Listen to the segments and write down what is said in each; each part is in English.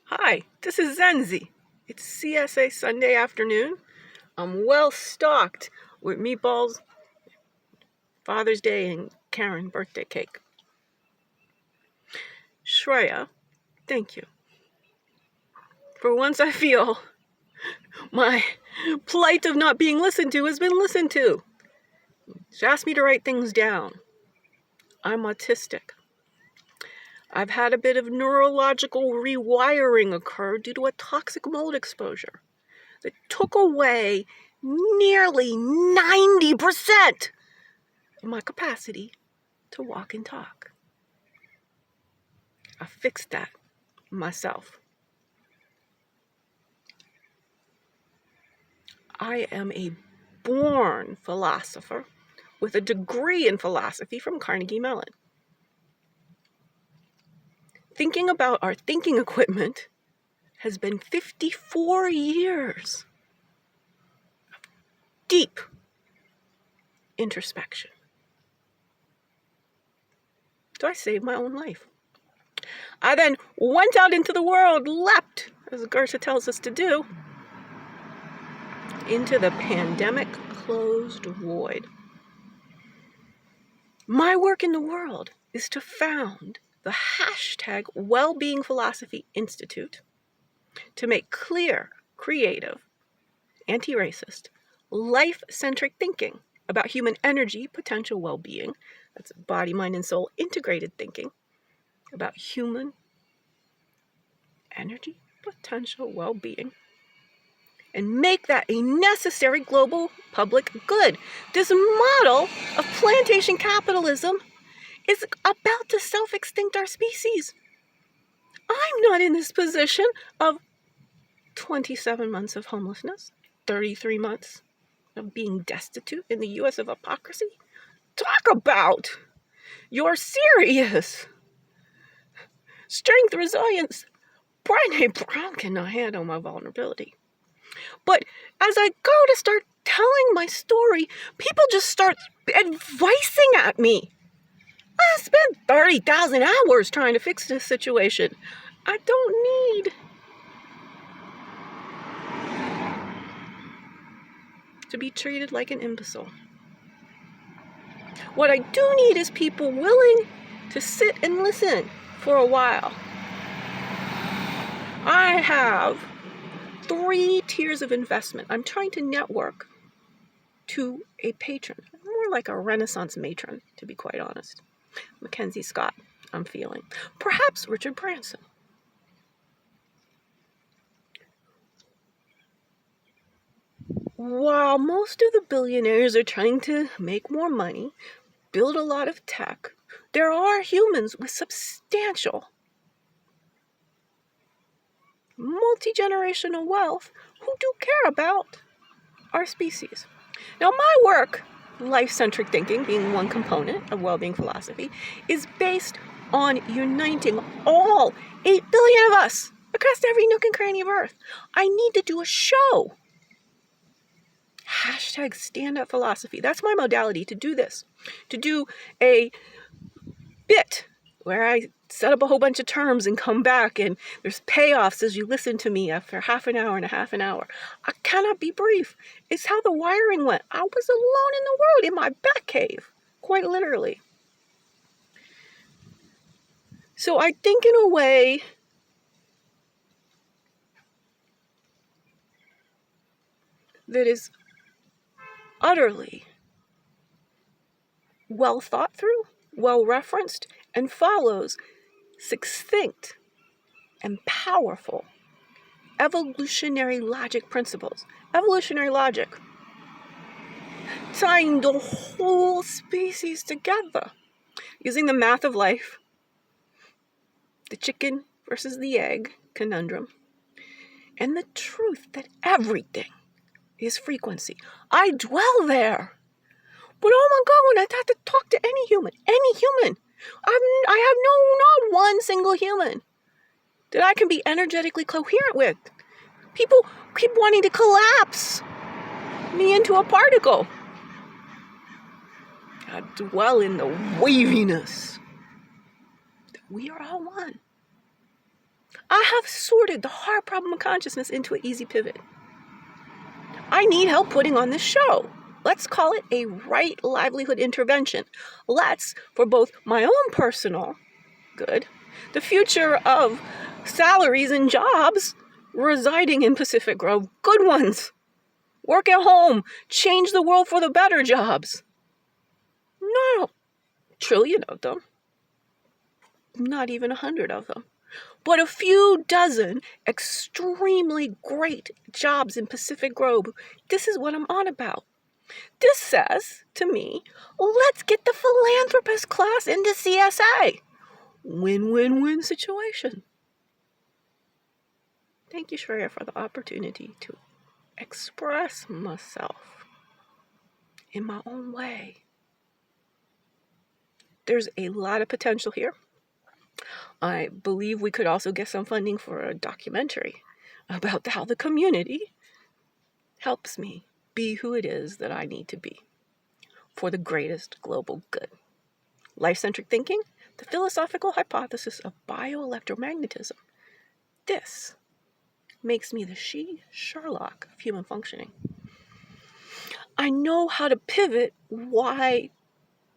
Hi, this is Zenzi. It's CSA Sunday afternoon. I'm well stocked with meatballs, Father's Day, and Karen birthday cake. Shreya, thank you. For once I feel my plight of not being listened to has been listened to. She asked me to write things down. I'm autistic. I've had a bit of neurological rewiring occur due to a toxic mold exposure that took away nearly 90% of my capacity to walk and talk. I fixed that myself. I am a born philosopher with a degree in philosophy from Carnegie Mellon. Thinking about our thinking equipment has been 54 years of deep introspection. So I saved my own life. I then went out into the world, leapt, as Goethe tells us to do, into the pandemic closed void. My work in the world is to found the hashtag Wellbeing Philosophy Institute to make clear, creative, anti-racist, life-centric thinking about human energy, potential well-being, that's body, mind, and soul integrated thinking about human energy, potential well-being, and make that a necessary global public good. This model of plantation capitalism is about to self-extinct our species. I'm not in this position of 27 months of homelessness, 33 months of being destitute in the U.S. of hypocrisy. Talk about your serious strength, resilience. Brene Brown cannot handle my vulnerability. But as I go to start telling my story, people just start advising at me. I spent 30,000 hours trying to fix this situation. I don't need to be treated like an imbecile. What I do need is people willing to sit and listen for a while. I have 3 tiers of investment. I'm trying to network to a patron, more like a Renaissance matron, to be quite honest. Mackenzie Scott, I'm feeling. Perhaps Richard Branson. While most of the billionaires are trying to make more money, build a lot of tech, there are humans with substantial multi-generational wealth who do care about our species. Now, my work, life-centric thinking being one component of well-being philosophy, is based on uniting all 8 billion of us across every nook and cranny of Earth. I need to do a show. Hashtag stand-up philosophy. That's my modality to do this. To do a bit where I set up a whole bunch of terms and come back, and there's payoffs as you listen to me after half an hour and a half an hour. I cannot be brief. It's how the wiring went. I was alone in the world in my bat cave, quite literally. So I think in a way that is utterly well thought through, well referenced, and follows succinct and powerful evolutionary logic principles. Evolutionary logic, tying the whole species together using the math of life, the chicken versus the egg conundrum, and the truth that everything is frequency. I dwell there. But oh my God, when I have to talk to any human, I have not one single human that I can be energetically coherent with. People keep wanting to collapse me into a particle. I dwell in the waviness that we are all one. I have sorted the hard problem of consciousness into an easy pivot. I need help putting on this show. Let's call it a right livelihood intervention. Let's, for both my own personal good, the future of salaries and jobs residing in Pacific Grove, good ones, work at home, change the world for the better jobs. Not a trillion of them, not even 100 of them, but a few dozen extremely great jobs in Pacific Grove. This is what I'm on about. This says to me, let's get the philanthropist class into CSA. Win-win-win situation. Thank you, Shreya, for the opportunity to express myself in my own way. There's a lot of potential here. I believe we could also get some funding for a documentary about how the community helps me be who it is that I need to be for the greatest global good. Life-centric thinking, the philosophical hypothesis of bioelectromagnetism. This makes me the Sherlock of human functioning. I know how to pivot why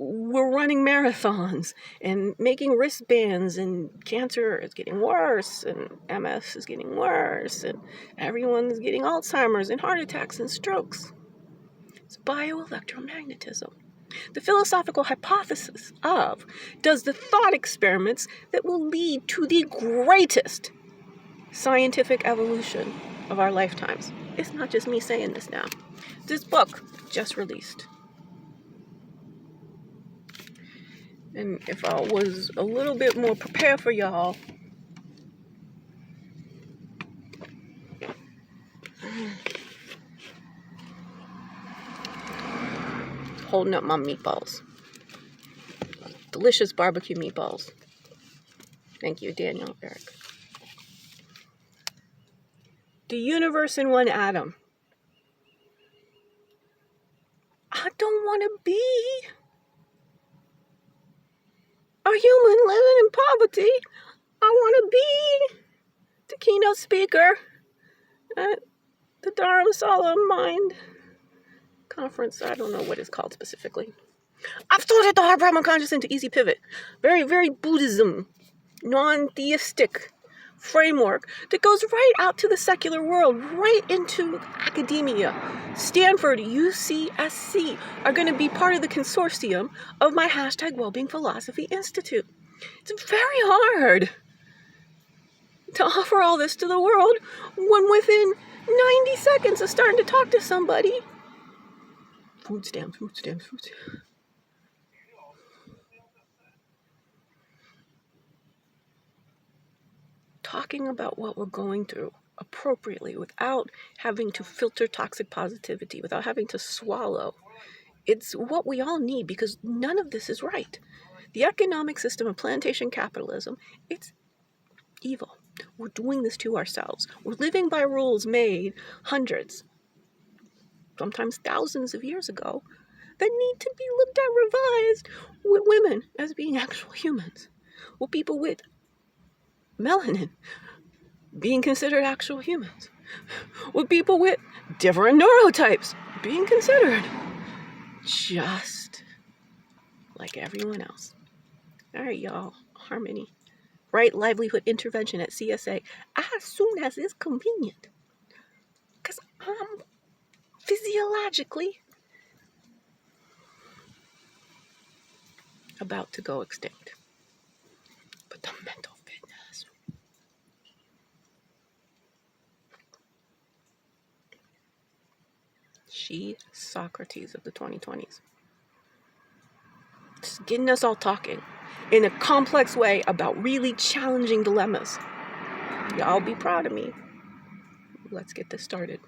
we're running marathons and making wristbands, and cancer is getting worse, and MS is getting worse, and everyone's getting Alzheimer's and heart attacks and strokes. It's bioelectromagnetism. The philosophical hypothesis of does the thought experiments that will lead to the greatest scientific evolution of our lifetimes. It's not just me saying this now. This book just released. And if I was a little bit more prepared for y'all, holding up my meatballs. Delicious barbecue meatballs. Thank you, Daniel, Eric. The universe in one atom. I don't want to be a human living in poverty. I want to be the keynote speaker at the Dharamsala Mind Conference. I don't know what it's called specifically. I've sorted the hard problem of consciousness into easy pivot. Very, very Buddhism, non-theistic framework that goes right out to the secular world, right into academia. Stanford, UCSC are going to be part of the consortium of my #Wellbeing Philosophy Institute. It's very hard to offer all this to the world when within 90 seconds of starting to talk to somebody, food stamps. Talking about what we're going through appropriately without having to filter toxic positivity, without having to swallow. It's what we all need, because none of this is right. The economic system of plantation capitalism, it's evil. We're doing this to ourselves. We're living by rules made hundreds, sometimes thousands of years ago that need to be looked at, revised, with women as being actual humans, with people with melanin being considered actual humans, with people with different neurotypes being considered just like everyone else. All right, y'all. Harmony. Right livelihood intervention at CSA as soon as it's convenient. Because I'm physiologically about to go extinct. But the mental fitness. Socrates of the 2020s. Just getting us all talking in a complex way about really challenging dilemmas. Y'all be proud of me. Let's get this started.